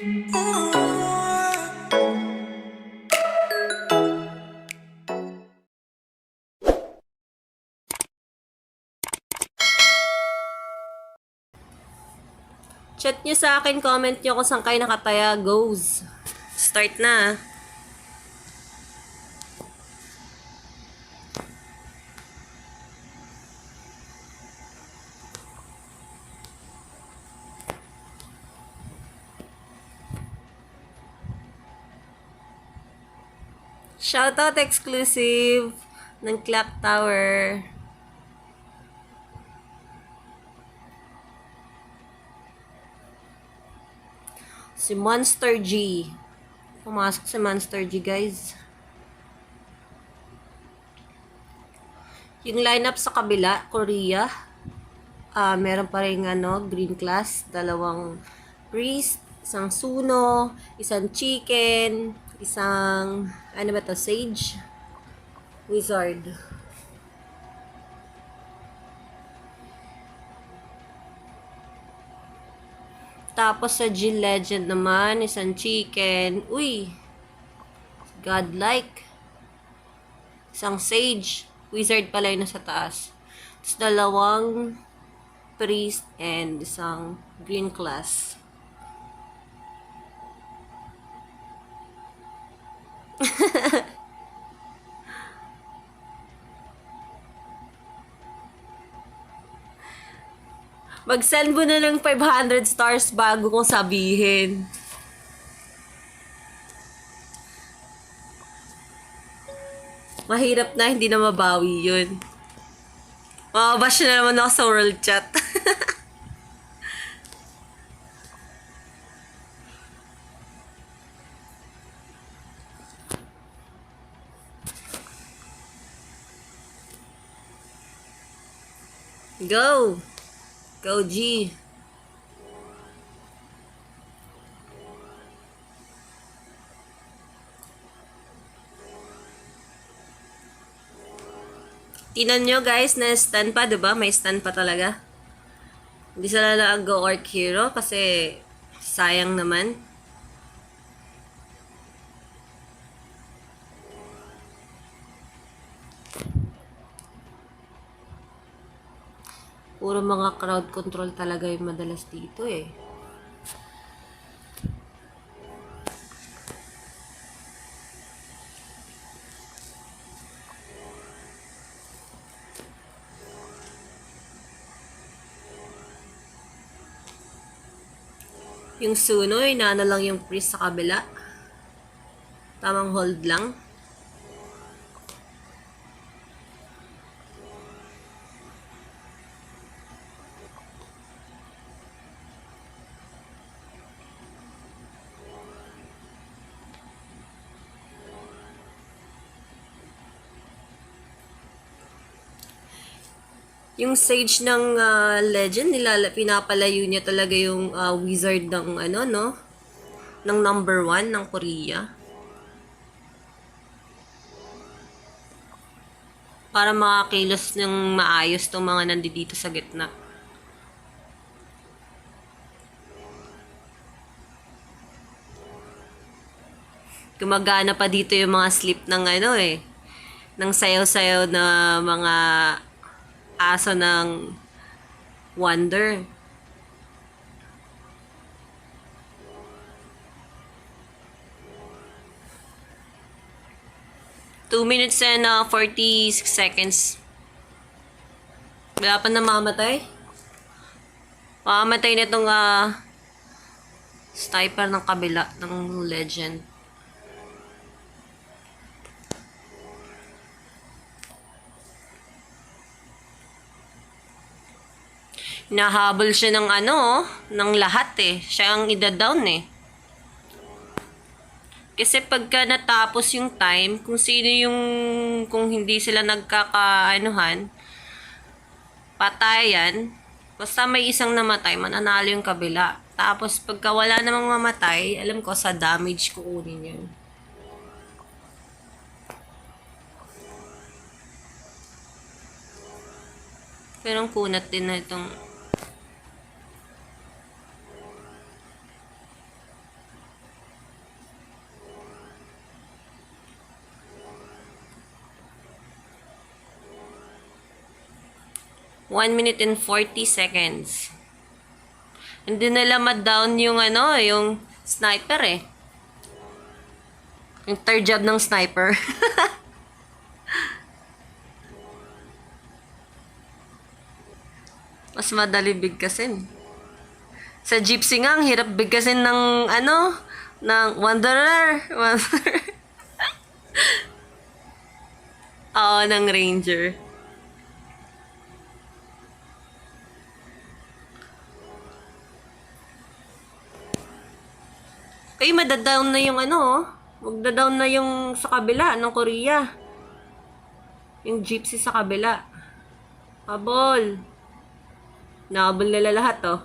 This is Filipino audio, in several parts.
Chat nyo sa akin, comment nyo kung saan kayo nakataya. Goes. Start na. Shoutout exclusive ng Clock Tower. Si Monster G. Pumasok si Monster G, guys. Yung lineup sa kabila, Korea. Meron pa rin green class, dalawang priest, isang suno, isang chicken, isang, ano ba to, sage, wizard. Tapos sa G Legend naman, isang chicken, uy, godlike, isang sage, wizard pala yun nasa taas. Tapos dalawang priest and isang green class. Mag-send mo na ng 500 stars bago kong sabihin. Mahirap na, hindi na mabawi yun. Makabash na naman ako sa world chat. Go! Go, G! Tinan nyo guys, na stand pa, diba? May stand pa talaga. Hindi sila nag-go orc hero kasi sayang naman. Puro mga crowd control talaga yung madalas dito eh. Yung suno, inaano lang yung priest sa kabila. Tamang hold lang. Yung sage ng legend, pinapalayo niya talaga yung wizard ng ng number 1 ng Korea. Para makakilos ng maayos tong mga nandito sa gitna. Gumagana pa dito yung mga sleep ng ng sayaw-sayaw na mga aso ng Wonder. Two minutes and 46 seconds. Wala pa namamatay. Mamamatay na itong sniper ng kabila ng legend. Hinahabol siya ng ng lahat eh. Siya ang ida-down eh. Kasi pagka natapos yung time, kung hindi sila nagkakaanuhan, patayan, basta may isang namatay, mananalo yung kabila. Tapos pagka wala namang mamatay, alam ko sa damage kukunin yun. Pero ang kunat din na itong 1 minute and 40 seconds. Hindi nila ma-down yung ano, yung sniper eh. Yung third job ng sniper. Mas madali bigkasin. Sa gypsy nga, ang hirap bigkasin ng ano, ng wanderer. Oo, ng ranger. Ay, madadown na yung ano, oh. Magda-down na yung sa kabila ng Korea. Yung gypsy sa kabila. Habol. Nahabol nila lahat, oh.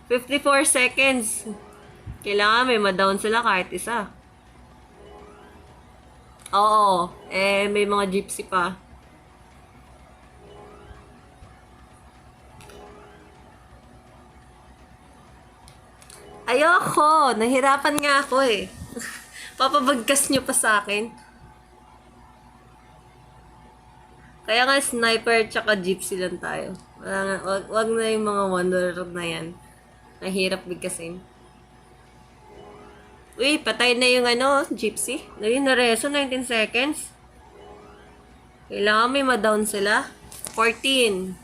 54 seconds. Kailangan may ma-down sila kahit isa. Oo. May mga gypsy pa. Ayoko. Nahirapan nga ako eh. Papabagkas nyo pa sa akin. Kaya nga sniper tsaka gypsy lang tayo. Wag na yung mga wanderer na yan. Nahirap bigkasin. Uy, patay na yung ano, gypsy. Ayun, nareso, 19 seconds. Kailangan may ma-down sila. 14.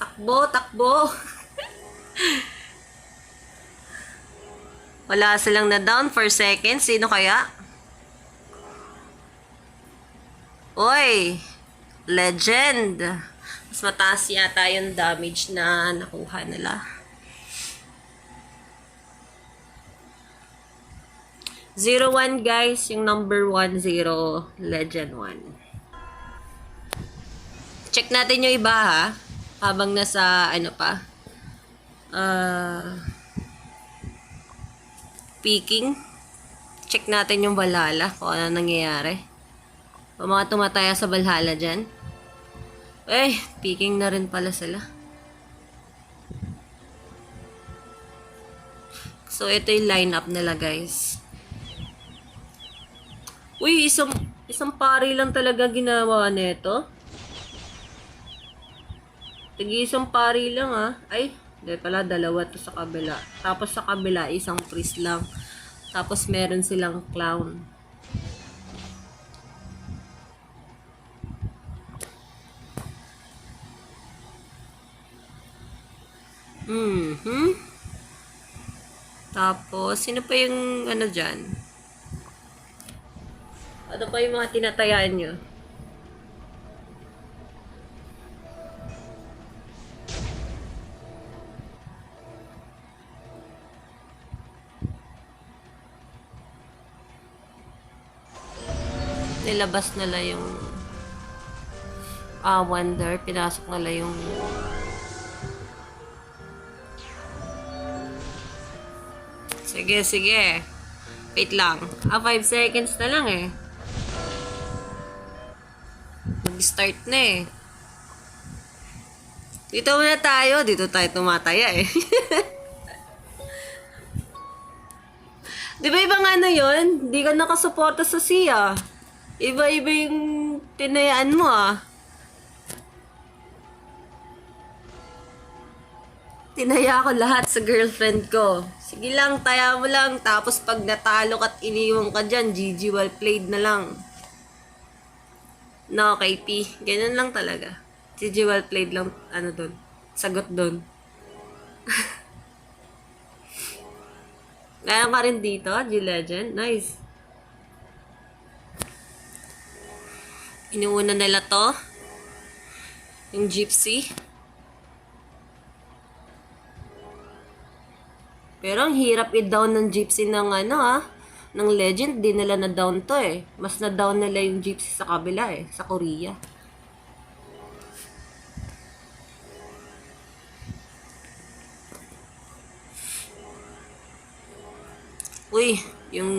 Takbo, takbo. Wala silang na-down for seconds. Sino kaya? Oy! Legend! Mas mataas yata yung damage na nakuha nila. 0-1 guys, yung number 1-0, Legend 1. Check natin yung iba ha, habang nasa ano pa. Peaking. Check natin yung Valhalla, kung ano nangyayari. O mga tumataya sa Valhalla dyan. Peaking na rin pala sila. So, ito yung lineup nila guys. Uy, isang pari lang talaga ginawa nito. Isang pari lang ah. Ay, hindi pala, dalawa to sa kabila. Tapos sa kabila, isang priest lang. Tapos meron silang clown. Tapos, sino pa yung ano dyan? Ano pa yung mga tinatayaan nyo? Nilabas nila yung wonder. Pinasok nila yung sige, sige. Wait lang. 5 seconds na lang eh. Mag-start na eh. Dito muna tayo. Dito tayo tumataya eh. Di ba ibang ano yun? Di ka nakasuporta sa siya. Iba-iba yung tinayaan mo ah. Tinaya ko lahat sa girlfriend ko. Sige lang, taya mo lang. Tapos pag natalo ka't iniwan ka dyan, GG well played na lang. No, KP. Ganyan lang talaga. GG well played lang, ano dun. Sagot dun. Meron ka rin dito, G-Legend. Nice. Inuuna nila to. Yung gypsy. Pero ang hirap i-down ng gypsy ng ano ng legend. Di nila na-down to eh. Mas na-down nila yung gypsy sa kabila eh. Sa Korea. Uy, yung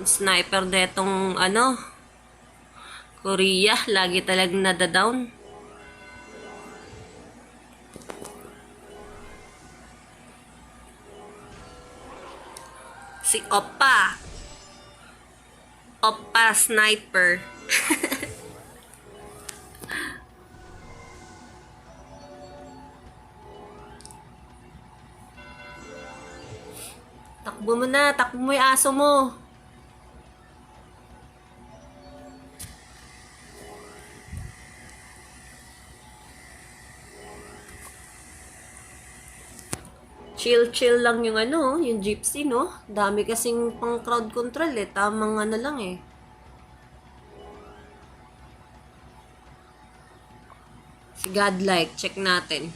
sniper detong ano, Korea, lagi talagang nada-down. Si Oppa. Oppa sniper. Takbo mo na. Takbo mo yung aso mo. Chill lang yung ano, yung gypsy, no? Dami kasing pang crowd control eh. Tamang ano lang eh. Si Godlike, check natin.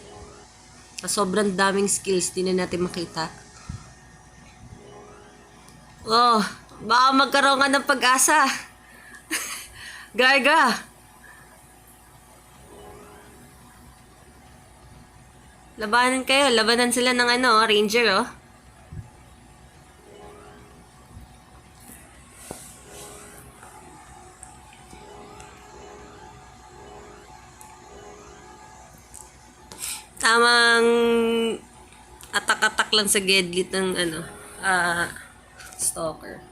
Sobrang daming skills, di na natin makita. Oh, baka magkaroon ka ng pag-asa. Garga. Labanan kayo. Labanan sila ng ano, ranger, oh. Tamang atak-atak lang sa gedlit ng ano, stalker.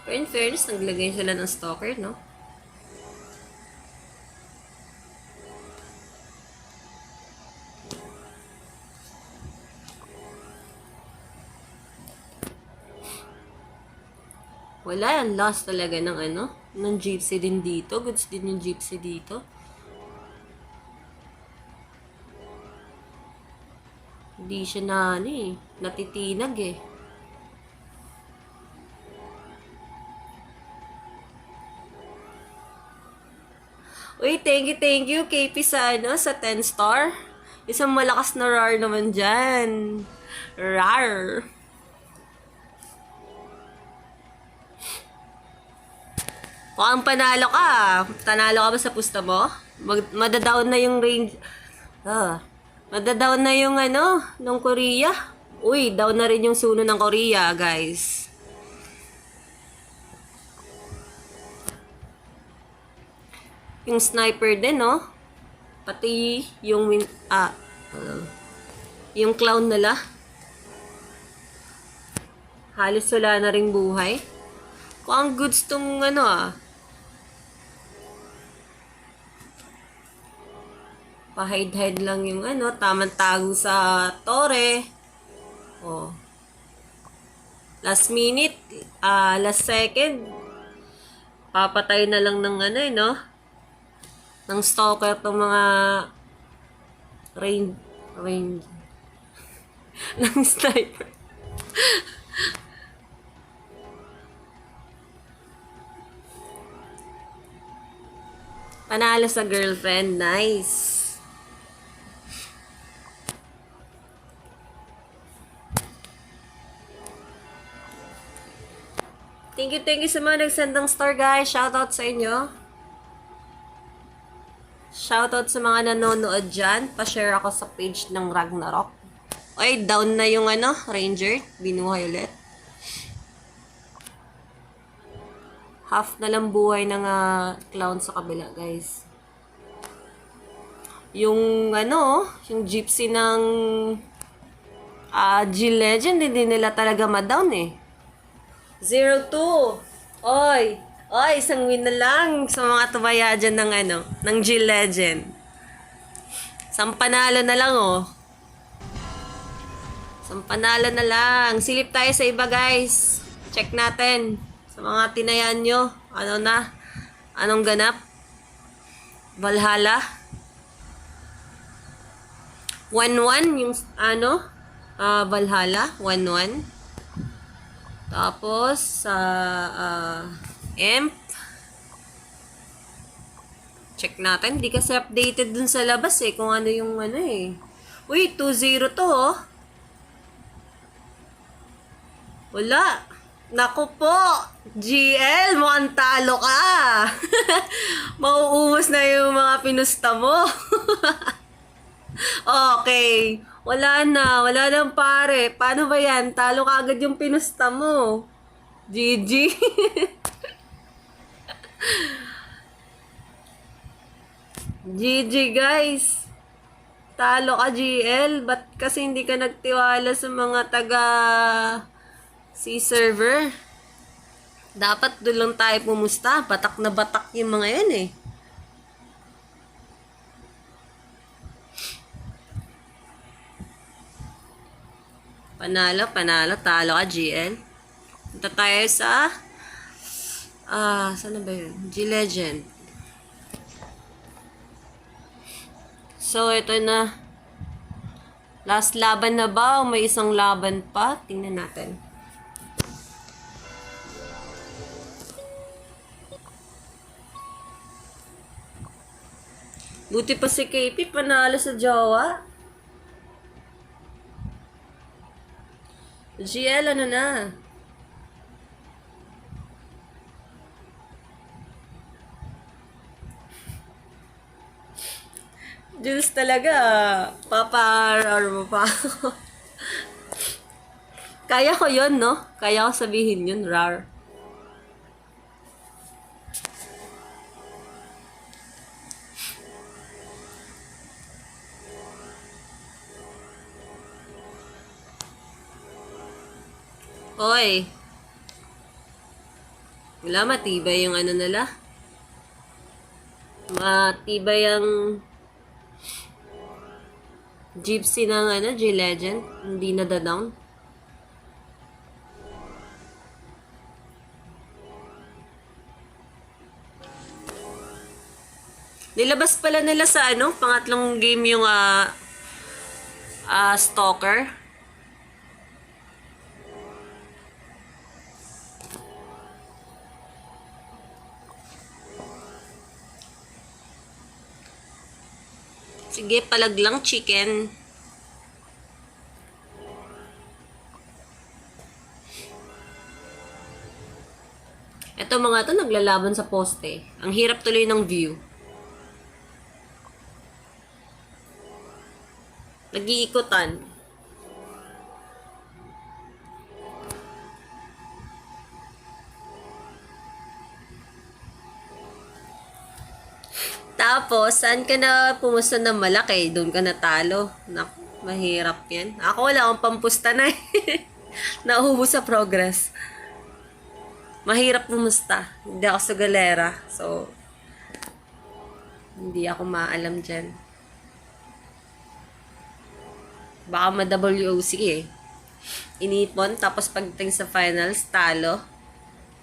Pero in fairness, naglagay sila ng stalker, no? Wala, ang lost talaga ng ano, ng gypsy din dito. Goods din yung gypsy dito. Hindi siya na, ano eh, natitinag eh. Uy, thank you, KP sa, ano, sa 10 star. Isang malakas na rar naman dyan. Rar. Mukhang panalo ka. Tanalo ka ba sa pusta mo? Madadown na yung range. Madadown na yung ano, ng Korea. Uy, down na rin yung suno ng Korea, guys. Yung sniper din, no? Pati yung yung clown nila. Halos wala na ring buhay. Kung ang goods tong ano pa-hide-hide lang yung ano, tamang tago sa tore. Oh. Last minute, last second, papatay na lang ng ano no? Ng stalker tong mga range ng sniper. Panalo sa girlfriend. Nice. Thank you sa mga nagsendang star, guys. Shoutout sa inyo. Shoutout sa mga nanonood dyan. Pa-share ako sa page ng Ragnarok. Oy, down na yung ano, ranger. Binuhay ulit. Half na lang buhay ng clown sa kabila, guys. Yung ano, yung gypsy ng G-Legend, hindi nila talaga ma-down eh. 0-2. Oy, isang win na lang sa mga tumaya dyan ng ano, ng G-Legend. Isang panalo na lang, oh. Isang panalo na lang. Silip tayo sa iba, guys. Check natin. Sa mga tinayan nyo, ano na? Anong ganap? Valhalla? 1-1 yung ano? Valhalla, 1-1. Tapos, Imp. Check natin. Di kasi updated dun sa labas eh. Kung ano yung ano eh. Uy, 2-0 to oh. Wala. Naku po. GL, mukhang talo ka. Mauubos na yung mga pinusta mo. Okay. Wala nang pare. Paano ba yan? Talo ka agad yung pinusta mo. GG. GG guys. Talo ka GL. Ba't kasi hindi ka nagtiwala sa mga taga server? Dapat doon lang tayo pumusta. Batak na batak yung mga yan eh. Panalo, panalo. Talo ka, GL. Punta tayo sa... saan na ba yun? G-Legend. So, ito na. Last laban na ba? O may isang laban pa? Tingnan natin. Buti pa si KP, panalo sa jowa. GL, ano na? Jules talaga, paparar mo pa ako. Kaya ko yun, no? Kaya ko sabihin yun, rar. Hoy. Wala, matibay yung ano nila. Matibay yung gypsy ng ano, G-Legend. Hindi nadadown. Nilabas pala nila sa ano, pangatlong game yung Stalker. Sige, palaglang chicken. Ito mga to naglalaban sa poste. Ang hirap tuloy ng view. Nag-iikutan. Tapos, saan ka na pumusta ng malaki? Doon ka natalo. Naku, mahirap yan. Ako wala akong pampusta na eh. Nauubos sa progress. Mahirap pumusta. Hindi ako sa galera. So, hindi ako maalam dyan. Baka ma-WOC eh. Inipon, tapos pagdating sa finals, talo.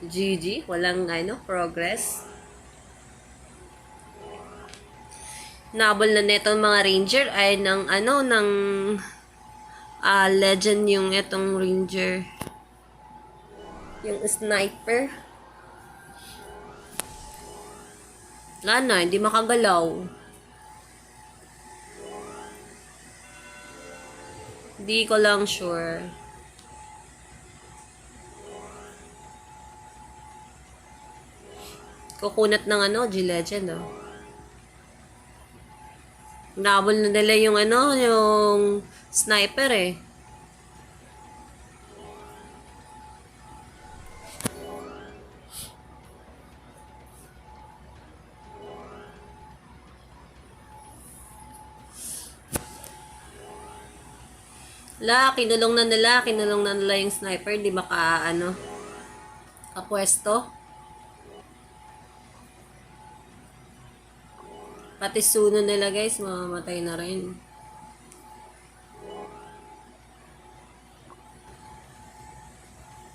GG, walang progress. Nabol na neto mga ranger ay ng legend yung etong ranger. Yung sniper. Wala na, hindi makagalaw. Hindi ko lang sure. Kukunat ng G-Legend Nabol na nila yung yung sniper eh. Kinulong na nila yung sniper, di maka kapwesto. Pati suno nila guys, mamamatay na rin.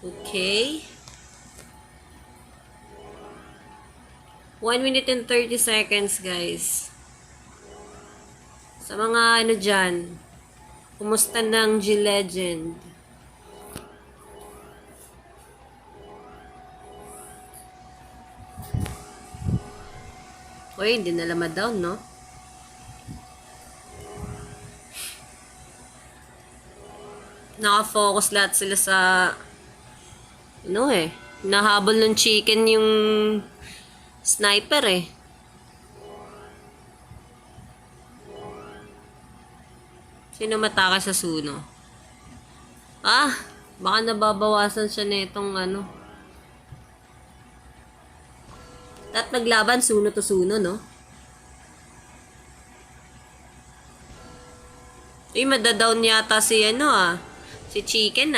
Okay. 1 minute and 30 seconds guys. Sa mga dyan, kumusta ng G-Legend? Uy, hindi nila ma-down, no? Naka-focus lahat sila sa nahabol ng chicken yung sniper eh. Sino matake sa suno? Baka nababawasan siya na itong At naglaban suno to suno, no? Madadown yata si si chicken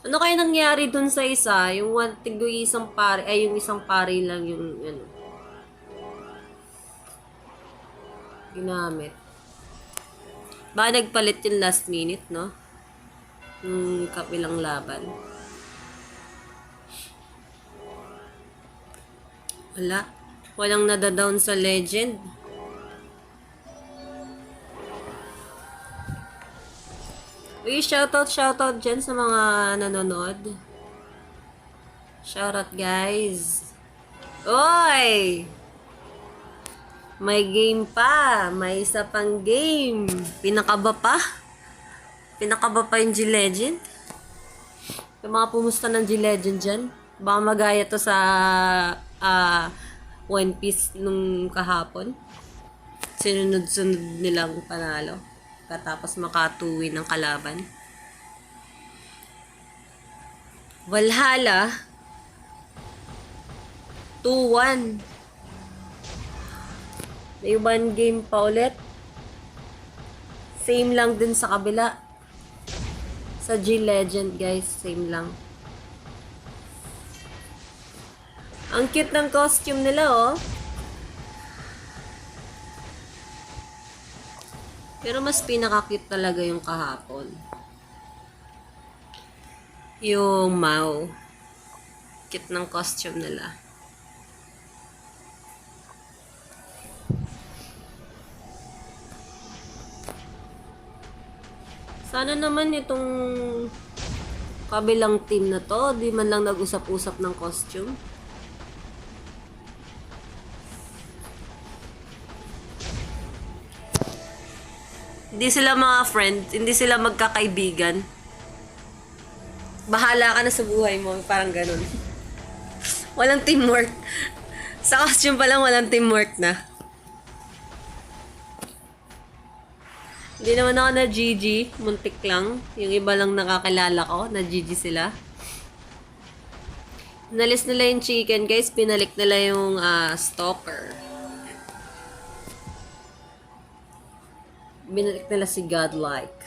Ano kaya nangyari dun sa isa? Yung isang pari, yung isang pari lang yung ginamit. Baka nagpalit yung last minute, no? Yung kabilang laban. Wala. Walang nadadown sa legend. Uy, shoutout dyan sa mga nanonood. Shoutout, guys. Oy! May game pa. May isa pang game. Pinakaba pa. Pinakaba pa yung G-Legend. Yung mga pumusta ng G-Legend dyan. Baka magaya to sa One Piece nung kahapon. Sinunod-sunod nilang panalo. Katapos makatuwi ng kalaban. Valhalla 2-1. May one game pa ulit. Same lang din sa kabila. Sa G-Legend, guys. Same lang. Ang cute ng costume nila, oh. Pero mas pinaka-cute talaga yung kahapon. Yung Mao. Cute ng costume nila. Sana naman itong kabilang team na to, di man lang nag-usap-usap ng costume. Hindi sila mga friend, hindi sila magkakaibigan. Bahala ka na sa buhay mo, parang ganun. Walang teamwork. Sa costume pa lang walang teamwork na. Hindi naman ako na GG, muntik lang. Yung iba lang nakakilala ko, na GG sila. Nalis nila yung chicken, guys. Pinalik nila yung stalker. Binalik nila si Godlike.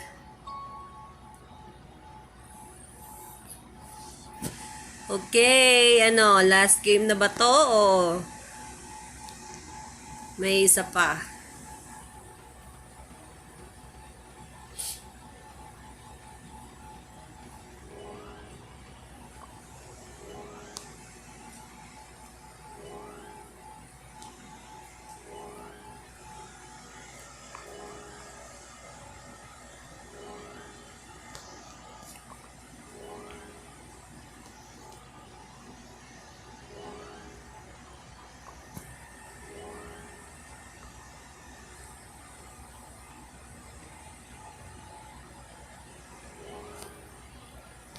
Okay, last game na ba to o may isa pa?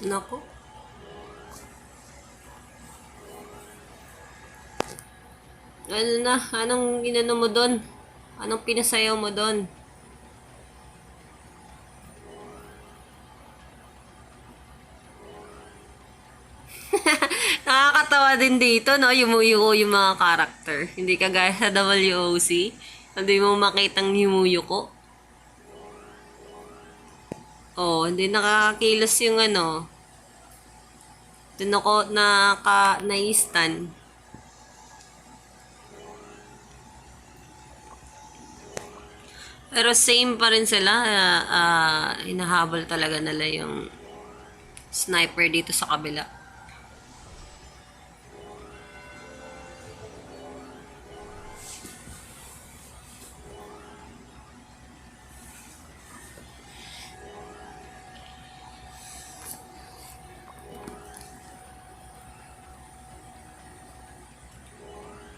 Nako. Ano na? Anong inano mo doon? Anong pinasayaw mo doon? Nakakatawa din dito, no? Yumuyo yung mga karakter. Hindi kagaya sa WOC. Hindi mo makitang yumuyuko. Oh, hindi nakakakilos yung Doon ako na-stan. Pero same pa rin sila. Hinahabol talaga nila yung sniper dito sa kabila.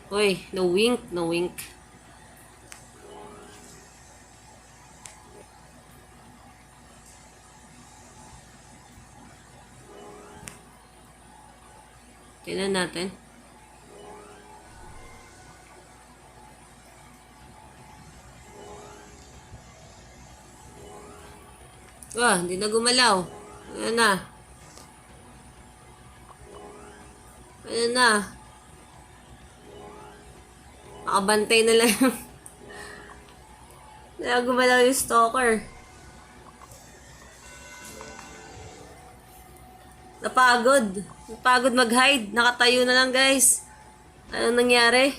Uy, no wink, no wink. Tingnan natin. Hindi na gumalaw. Ayan na. Ayan na. Nakabantay na lang. Kaya gumalaw yung stalker. Napagod. Napagod mag-hide. Nakatayo na lang, guys. Anong nangyari?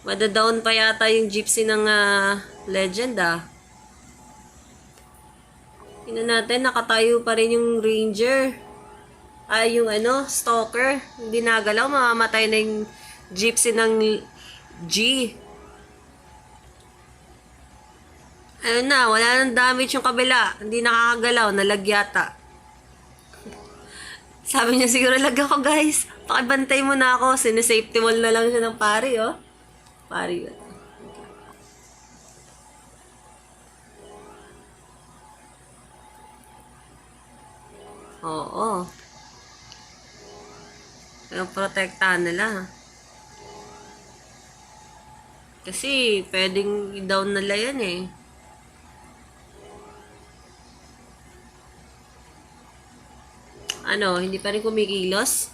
Madadown pa yata yung gypsy ng legend Tingnan natin, nakatayo pa rin yung ranger. Yung stalker. Hindi nagalaw, mamamatay na yung gypsy ng G. Ayun na, wala nang damage yung kabila. Hindi nakakagalaw, nalagyata. Sabi niya siguro, lag ako guys. Pakibantay mo na ako. Sinesafety wall na lang siya ng pari, oh. Pari yun. Oo. Yung protektahan nila. Kasi, pwedeng i-down nila yan eh. Hindi pa rin kumikilos?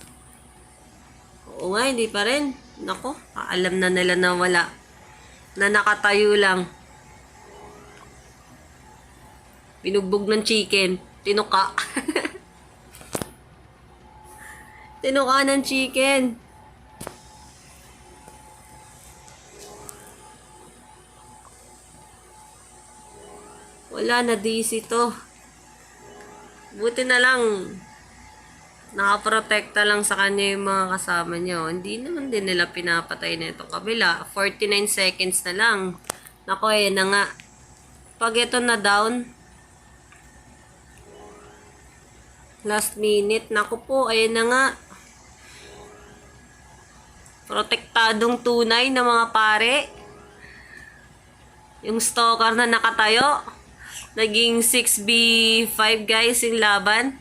Oo nga, hindi pa rin. Nako, alam na nila na wala. Na nakatayo lang. Binugbog ng chicken. Tinuka. Tinuka ng chicken. Wala na DC to. Buti na lang nakaprotekta lang sa kanya yung mga kasama niya. Hindi naman din nila pinapatay na itong kabila. 49 seconds na lang. Nako, na nga. Pag ito na down, last minute. Naku po, ayan na nga. Protektadong tunay na mga pare. Yung stalker na nakatayo. Naging 6v5 guys yung laban.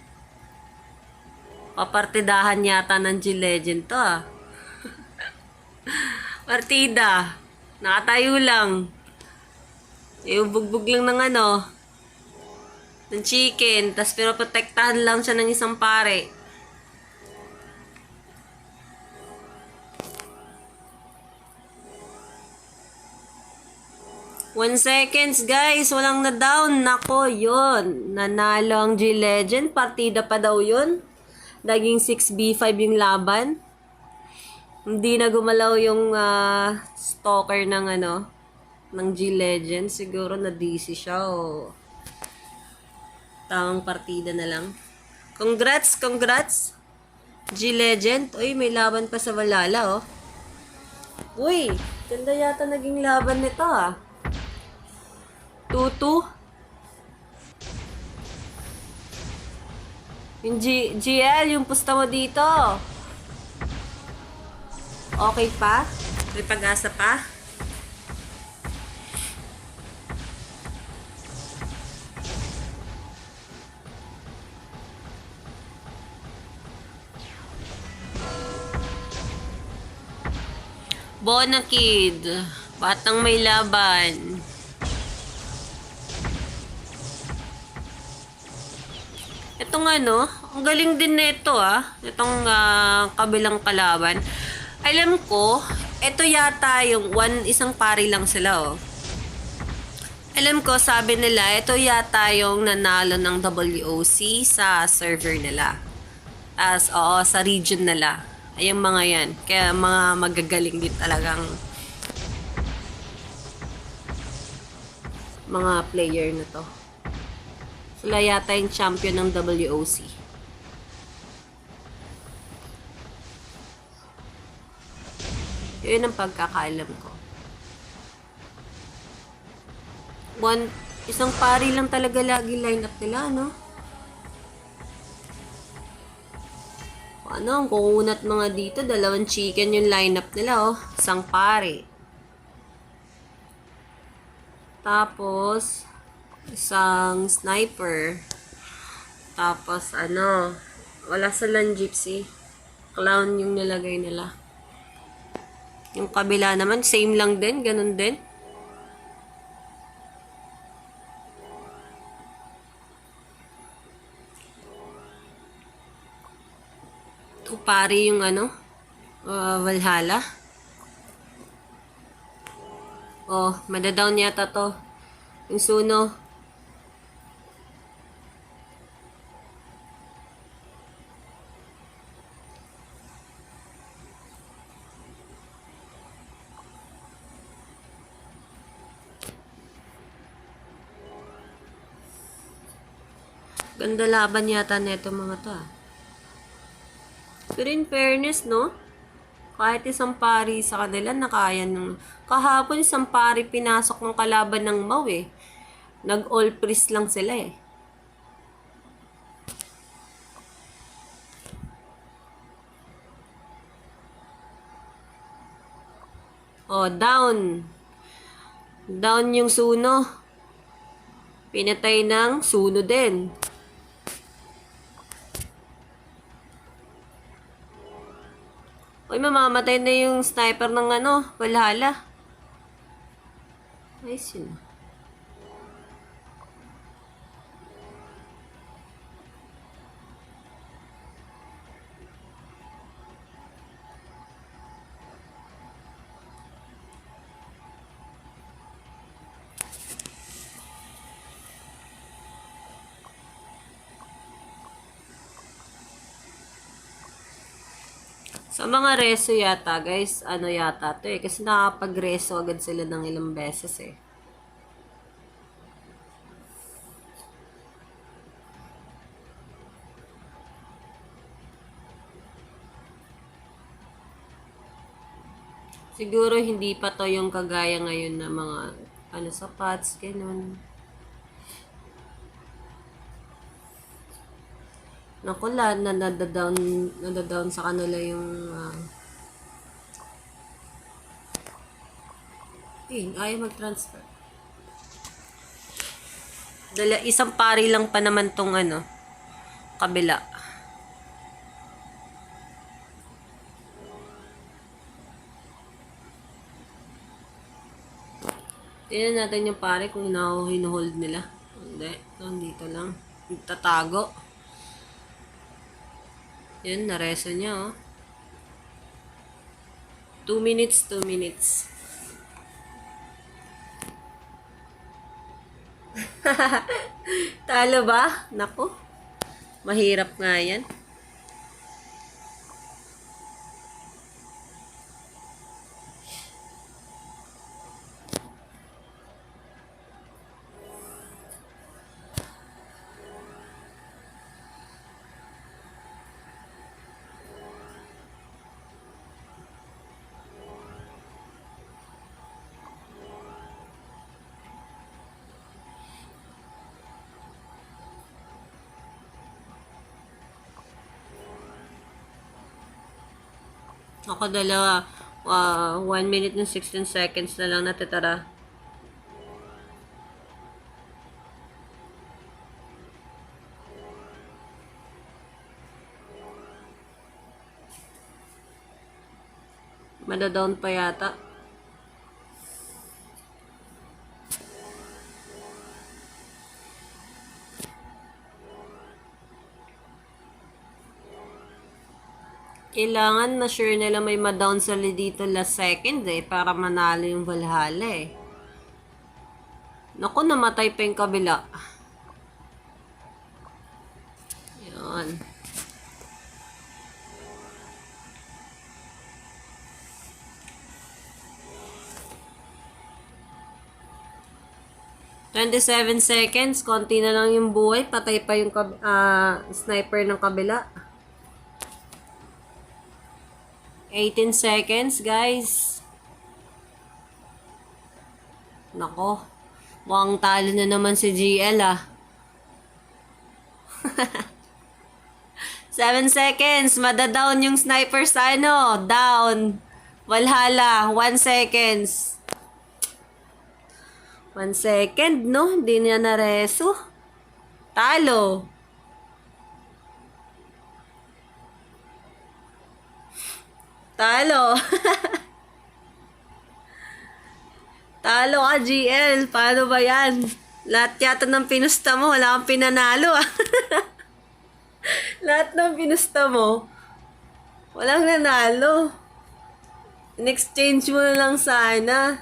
Papartidahan yata ng G-Legend to Partida. Nakatayo lang. Yung bugbog lang ng ng chicken. Tapos pero protektahan lang siya ng isang pare. One seconds guys, walang na down. Nako, yun. Nanalo ang G-Legend. Partida pa daw yun. Naging 6v5 yung laban. Hindi na gumalaw yung stalker ng ng G-Legend. Siguro na DC siya o tamang partida na lang. Congrats, congrats. G-Legend. Uy, may laban pa sa Valhalla Uy, ganda yata naging laban nito 2-2. Yung GL, yung pusta mo dito. Okay pa? May pag-asa pa? Bona Kid. Batang may laban. Itong ang galing din nito Itong kabilang kalaban. Alam ko, ito yata yung isang pari lang sila Alam ko, sabi nila, ito yata yung nanalo ng WOC sa server nila. Sa region nila. Ayang mga yan. Kaya mga magagaling din talagang mga player na to. Sila yata yung champion ng WOC. Yun ang pagkakaalam ko. Isang pari lang talaga lagi lineup nila, ang kukunat mga dito, 2 chicken yung lineup nila, Isang pari. Tapos, isang sniper. Tapos, wala silang gypsy. Clown yung nilagay nila. Yung kabila naman, same lang din, ganun din. Pari yung Valhalla. Madadown yata to. Yung Suno. Ganda laban yata neto mga to ah. Pero in fairness, no? Kahit isang pari sa kanila, nakaya nung... Kahapon isang pari pinasok ng kalaban ng Mau eh. Nag-all priest lang sila eh. Oh, down. Down yung Suno. Pinatay ng Suno din. Uy, mamamatay na yung sniper ng Valhalla. Ayos yun. Sa mga reso yata, guys, yata to eh. Kasi nakapag-reso agad sila ng ilang beses eh. Siguro hindi pa to yung kagaya ngayon na mga sapatos, ganun. Naku, nadadown sa kanila yung ayaw mag-transfer. Isang pari lang pa naman tong kabila. Tingnan natin yung pare kung hinuhold nila. Hindi, nandito lang. Tatago. Yan, nareso niya, oh. 2 minutes, 2 minutes. Talo ba? Naku. Mahirap nga yan. Ako dalawa, 1 minute and 16 seconds na lang natitira. Madadown pa yata. Kailangan na sure nila may ma-down sila dito last second eh, para manalo yung Valhalla eh. Naku, namatay pa yung kabila. Yan. "27 seconds, konti na lang yung buhay, patay pa yung sniper ng kabila. 18 seconds, guys. Nako. Mukhang talo na naman si GL, ah. 7 seconds. Madadown yung sniper sa Down. Valhalla. 1 seconds. 1 second, no? Hindi niya nareso. Talo. Talo. Talo ka, GL. Paano ba yan? Lahat yata ng pinusta mo, wala kang pinanalo, ah. Lahat ng pinusta mo, walang nanalo. In-exchange mo na lang sana.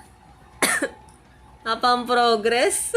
Napang progress.